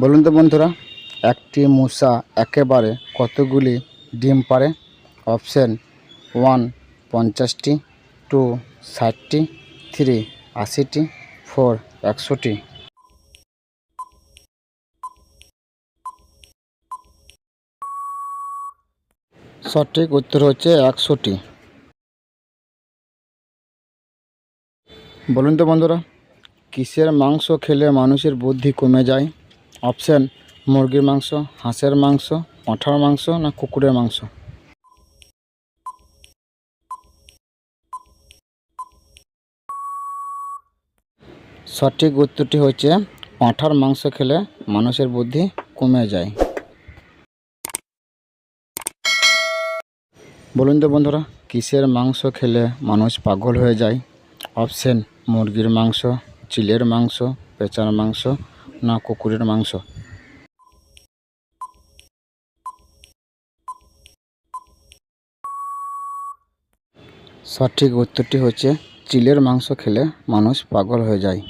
বলুন তো বন্ধুরা, একটি মশা একেবারে কতগুলি ডিম পাড়ে? অপশন 1 50টি, 2 60টি, 3 80টি, 4 100টি। সঠিক উত্তর হচ্ছে 100টি। বলুন তো বন্ধুরা, কিসের মাংস খেলে মানুষের বুদ্ধি কমে যায়? অপশন মুরগির মাংস, হাঁসের মাংস, পাঁঠার মাংস না কুকুরের মাংস? সঠিক উত্তরটি হচ্ছে পাঁঠার মাংস খেলে মানুষের বুদ্ধি কমে যায়। বলুন তো বন্ধুরা, কিসের মাংস খেলে মানুষ পাগল হয়ে যায়? অপশন মুরগির মাংস, চিলের মাংস, পেঁচার মাংস না কুকুরের মাংস? সঠিক উত্তরটি হচ্ছে চিলের মাংস খেলে মানুষ পাগল হয়ে যায়।